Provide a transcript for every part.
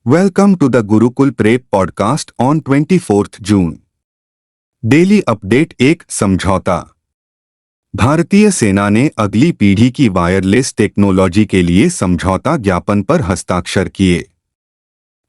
Welcome to the Gurukul Prep podcast on 24th June. Daily update. एक समझौता। भारतीय सेना ने अगली पीढ़ी की वायरलेस टेक्नोलॉजी के लिए समझौता ज्ञापन पर हस्ताक्षर किए।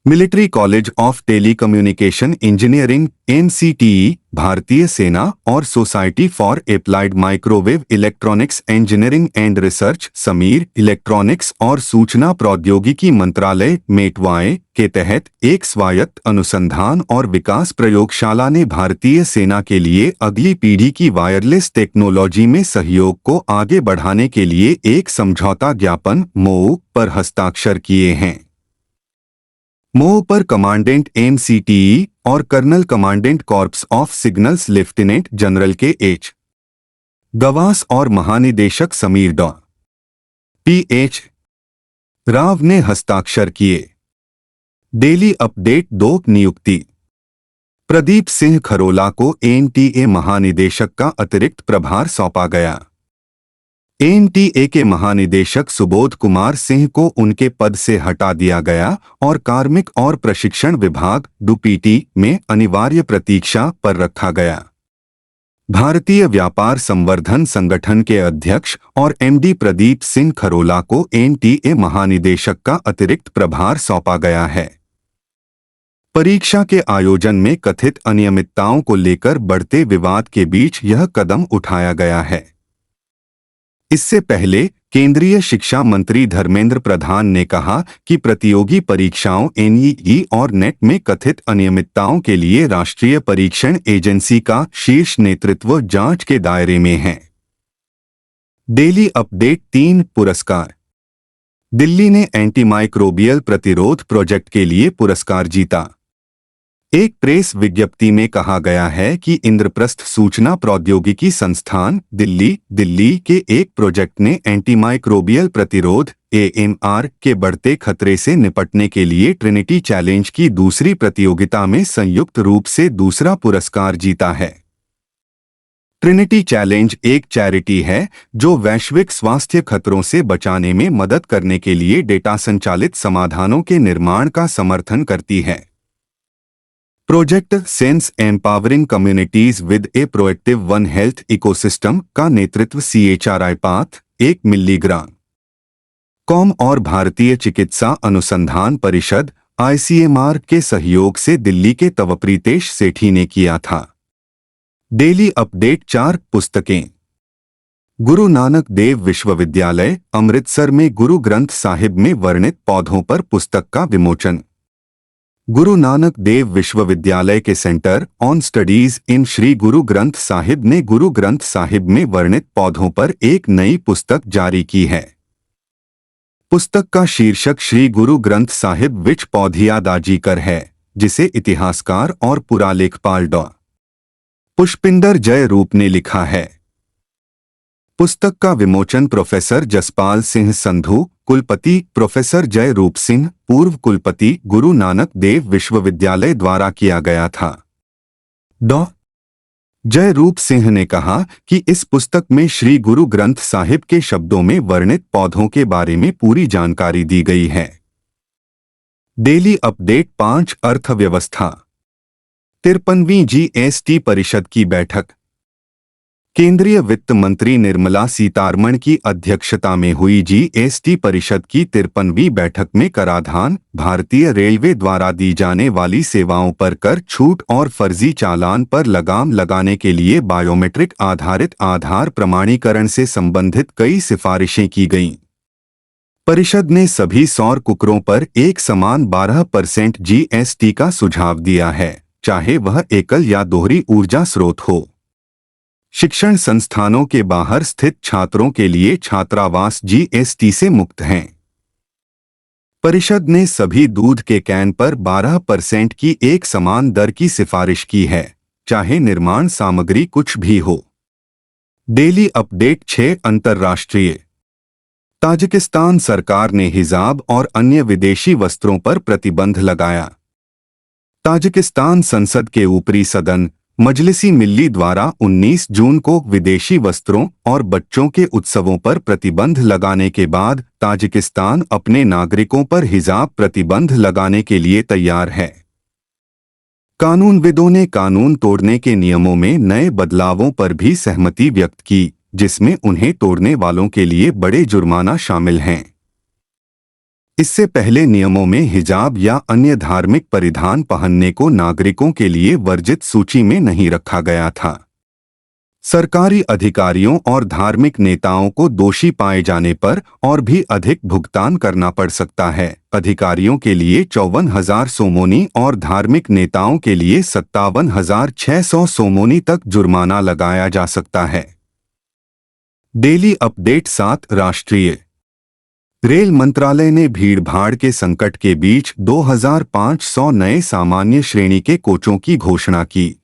Military college of telecommunication engineering (MCTE), भारतीय सेना और society for applied microwave electronics engineering and research (Sameer) electronics और सूचना प्रौद्योगिकी मंत्रालय (मेटवाए) के तहत एक स्वायत्त अनुसंधान और विकास प्रयोगशाला ने भारतीय सेना के लिए अगली पीढ़ी की वायरलेस टेक्नोलॉजी में सहयोग को आगे बढ़ाने के लिए एक समझौता ज्ञापन (MOU) पर हस्ताक्षर किए हैं। MOU पर कमांडेंट MCTE और colonel commandant corps of signals lieutenant general K.H. Gawas और महानिदेशक समीर P.H. राव ने हस्ताक्षर किए। डेली अपडेट 2 नियुक्ति। प्रदीप सिंह खरोला को NTA महानिदेशक का अतिरिक्त प्रभार सौंपा गया। NTA के महानिदेशक सुबोध कुमार सिंह को उनके पद से हटा दिया गया और कार्मिक और प्रशिक्षण विभाग (DPT) में अनिवार्य प्रतीक्षा पर रखा गया। भारतीय व्यापार संवर्धन संगठन के अध्यक्ष और MD प्रदीप सिंह खरोला को NTA महानिदेशक का अतिरिक्त प्रभार सौंपा गया है। परीक्षा के आयोजन में कथित अनियमितताओं को लेकर बढ़ते विवाद के बीच यह कदम उठाया गया है। इससे पहले केंद्रीय शिक्षा मंत्री धर्मेंद्र प्रधान ने कहा कि प्रतियोगी परीक्षाओं NEE और नेट में कथित अनियमितताओं के लिए राष्ट्रीय परीक्षण एजेंसी का शीर्ष नेतृत्व जांच के दायरे में है। डेली अपडेट 3 पुरस्कार। दिल्ली ने एंटीमाइक्रोबियल प्रतिरोध प्रोजेक्ट के लिए पुरस्कार जीता। एक प्रेस विज्ञप्ति में कहा गया है कि इंद्रप्रस्थ सूचना प्रौद्योगिकी संस्थान दिल्ली के एक प्रोजेक्ट ने एंटीमाइक्रोबियल प्रतिरोध AMR के बढ़ते खतरे से निपटने के लिए ट्रिनिटी चैलेंज की दूसरी प्रतियोगिता में संयुक्त रूप से दूसरा पुरस्कार जीता है। ट्रिनिटी चैलेंज एक चैरिटी है जो वैश्विक स्वास्थ्य खतरों से बचाने में मदद करने के लिए डेटा संचालित समाधानों के निर्माण का समर्थन करती है। Project sense empowering communities with A proactive one health ecosystem का नेतृत्व CHRI पाथ 1 मिलीग्राम कॉम और भारतीय चिकित्सा अनुसंधान परिषद ICMR के सहयोग से दिल्ली के तवप्रीतेश सेठी ने किया था। डेली अपडेट 4 पुस्तकें। गुरु नानक देव विश्वविद्यालय अमृतसर में गुरु ग्रंथ साहिब में वर्णित पौधों पर पुस्तक का विमोचन। गुरु नानक देव विश्वविद्यालय के centre on studies in Shri Guru Granth Sahib ने गुरु ग्रंथ साहिब में वर्णित पौधों पर एक नई पुस्तक जारी की है। पुस्तक का शीर्षक श्री गुरु ग्रंथ साहिब विच पौधिया दाजीकर है, जिसे इतिहासकार और पुरालेखपाल पुष्पिंदर जय रूप ने लिखा है। पुस्तक का विमोचन प्रोफेसर जसपाल सिंह संधू, कुलपति प्रोफेसर जय रूप सिंह, पूर्व कुलपति, गुरु नानक देव विश्वविद्यालय द्वारा किया गया था। जय रूप सिंह ने कहा कि इस पुस्तक में श्री गुरु ग्रंथ साहिब के शब्दों में वर्णित पौधों के बारे में पूरी जानकारी दी गई है। डेली अपडेट 5 अर्थव्यवस्था। 53वीं GST परिषद की बैठक। केंद्रीय वित्त मंत्री निर्मला सीतारमण की अध्यक्षता में हुई GST परिषद की 53वीं बैठक में कराधान, भारतीय रेलवे द्वारा दी जाने वाली सेवाओं पर कर छूट और फर्जी चालान पर लगाम लगाने के लिए बायोमेट्रिक आधारित आधार प्रमाणीकरण से संबंधित कई सिफारिशें की गईं। परिषद ने सभी सौर कुकरों पर एक समान 12% GST का सुझाव दिया है, चाहे वह एकल या दोहरी ऊर्जा स्रोत हो। शिक्षण संस्थानों के बाहर स्थित छात्रों के लिए छात्रावास GST से मुक्त हैं। परिषद ने सभी दूध के कैन पर 12% की एक समान दर की सिफारिश की है, चाहे निर्माण सामग्री कुछ भी हो। डेली अपडेट 6 अंतर्राष्ट्रीय। ताजिकिस्तान सरकार ने हिजाब और अन्य विदेशी वस्त्रों पर प्रतिबंध लगाया। ताजिकिस्तान संसद के ऊपरी सदन मजलिसी मिल्ली द्वारा 19 जून को विदेशी वस्त्रों और बच्चों के उत्सवों पर प्रतिबंध लगाने के बाद ताजिकिस्तान अपने नागरिकों पर हिजाब प्रतिबंध लगाने के लिए तैयार है। कानूनविदों ने कानून तोड़ने के नियमों में नए बदलावों पर भी सहमति व्यक्त की, जिसमें उन्हें तोड़ने वालों के लिए बड़े जुर्माना शामिल हैं। इससे पहले नियमों में हिजाब या अन्य धार्मिक परिधान पहनने को नागरिकों के लिए वर्जित सूची में नहीं रखा गया था। सरकारी अधिकारियों और धार्मिक नेताओं को दोषी पाए जाने पर और भी अधिक भुगतान करना पड़ सकता है। अधिकारियों के लिए 54,000 सोमोनी और धार्मिक नेताओं के लिए 57,600 सोमोनी तक जुर्माना लगाया जा सकता है। डेली अपडेट 7 राष्ट्रीय रेल मंत्रालय ने भीड़भाड़ के संकट के बीच 2,500 नए सामान्य श्रेणी के कोचों की घोषणा की।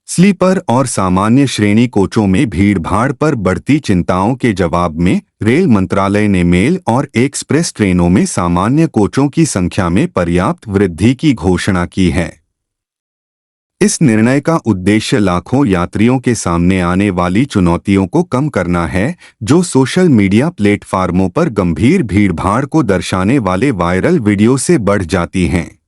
स्लीपर और सामान्य श्रेणी कोचों में भीड़भाड़ पर बढ़ती चिंताओं के जवाब में रेल मंत्रालय ने मेल और एक्सप्रेस ट्रेनों में सामान्य कोचों की संख्या में पर्याप्त वृद्धि की घोषणा की है। इस निर्णय का उद्देश्य लाखों यात्रियों के सामने आने वाली चुनौतियों को कम करना है, जो सोशल मीडिया प्लेटफार्मों पर गंभीर भीड़भाड़ को दर्शाने वाले वायरल वीडियो से बढ़ जाती हैं।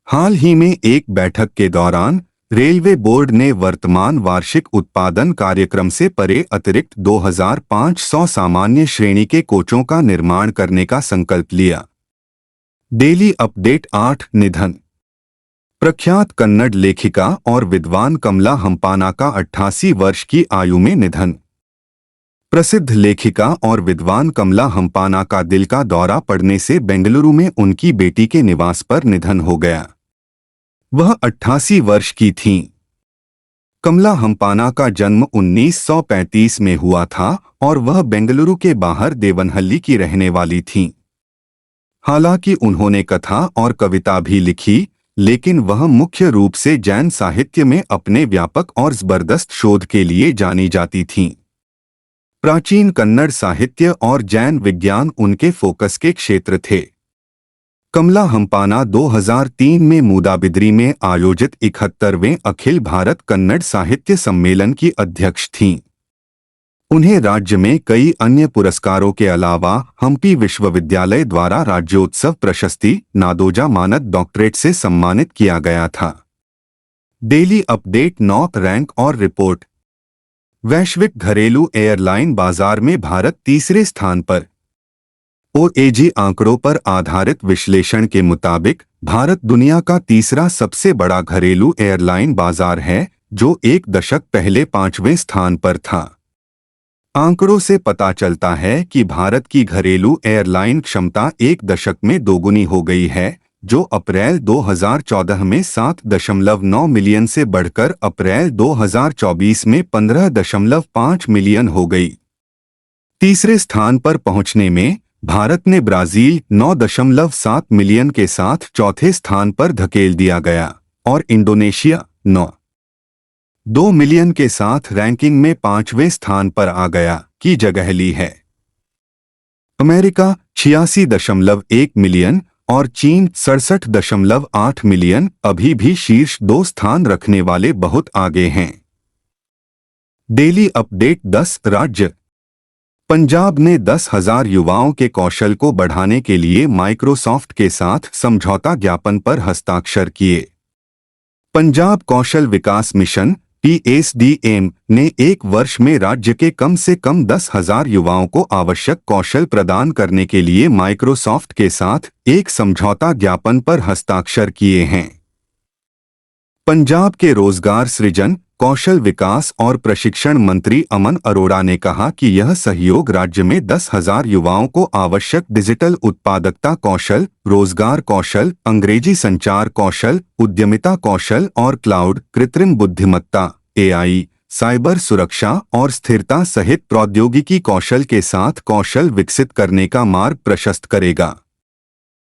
हाल ही में एक बैठक के दौरान रेलवे बोर्ड ने वर्तमान वार्षिक उत्पादन कार्यक्रम से परे अतिरिक्त 2,500 सामान्य श्रेणी के कोचों का निर्माण करने का संकल्प लिया। डेली अपडेट 8 निधन प्रख्यात कन्नड़ लेखिका और विद्वान कमला हम्पाना का 88 वर्ष की आयु में निधन। प्रसिद्ध लेखिका और विद्वान कमला हम्पाना का दिल का दौरा पड़ने से बेंगलुरु में उनकी बेटी के निवास पर निधन हो गया। वह 88 वर्ष की थीं। कमला हम्पाना का जन्म 1935 में हुआ था और वह बेंगलुरु के बाहर देवनहल्ली की रहने वाली थीं। हालांकि उन्होंने कथा और कविता भी लिखी, लेकिन वह मुख्य रूप से जैन साहित्य में अपने व्यापक और जबरदस्त शोध के लिए जानी जाती थीं। प्राचीन कन्नड़ साहित्य और जैन विज्ञान उनके फोकस के क्षेत्र थे। कमला हम्पाना 2003 में मूदाबिद्री में आयोजित 71वें अखिल भारत कन्नड़ साहित्य सम्मेलन की अध्यक्ष थीं। उन्हें राज्य में कई अन्य पुरस्कारों के अलावा हम्पी विश्वविद्यालय द्वारा राज्योत्सव प्रशस्ति नादोजा मानद डॉक्टरेट से सम्मानित किया गया था। डेली अपडेट 9 रैंक और रिपोर्ट वैश्विक घरेलू एयरलाइन बाजार में भारत तीसरे स्थान पर। ओएजी आंकड़ों पर आधारित विश्लेषण के मुताबिक भारत दुनिया का तीसरा सबसे बड़ा घरेलू एयरलाइन बाजार है, जो एक दशक पहले 5वें स्थान पर था। आंकड़ों से पता चलता है कि भारत की घरेलू एयरलाइन क्षमता एक दशक में दोगुनी हो गई है, जो अप्रैल 2014 में 7.9 मिलियन से बढ़कर अप्रैल 2024 में 15.5 मिलियन हो गई। तीसरे स्थान पर पहुंचने में भारत ने ब्राजील 9.7 मिलियन के साथ चौथे स्थान पर धकेल दिया गया और इंडोनेशिया 9.2 मिलियन के साथ रैंकिंग में 5वें स्थान पर आ गया की जगह ली है। अमेरिका 86.1 मिलियन और चीन 67.8 मिलियन अभी भी शीर्ष 2 स्थान रखने वाले बहुत आगे हैं। डेली अपडेट 10 राज्य पंजाब ने 10,000 युवाओं के कौशल को बढ़ाने के लिए माइक्रोसॉफ्ट के साथ समझौता ज्ञापन पर हस्ताक्षर किए। पंजाब कौशल विकास मिशन PSDM ने एक वर्ष में राज्य के कम से कम 10,000 युवाओं को आवश्यक कौशल प्रदान करने के लिए माइक्रोसॉफ्ट के साथ एक समझौता ज्ञापन पर हस्ताक्षर किए हैं। पंजाब के रोजगार सृजन, कौशल विकास और प्रशिक्षण मंत्री अमन अरोड़ा ने कहा कि यह सहयोग राज्य में 10,000 युवाओं को आवश्यक डिजिटल उत्पादकता कौशल, रोजगार कौशल, अंग्रेजी संचार कौशल, उद्यमिता कौशल और क्लाउड, कृत्रिम बुद्धिमत्ता AI, साइबर सुरक्षा और स्थिरता सहित प्रौद्योगिकी कौशल के साथ कौशल विकसित करने का मार्ग प्रशस्त करेगा।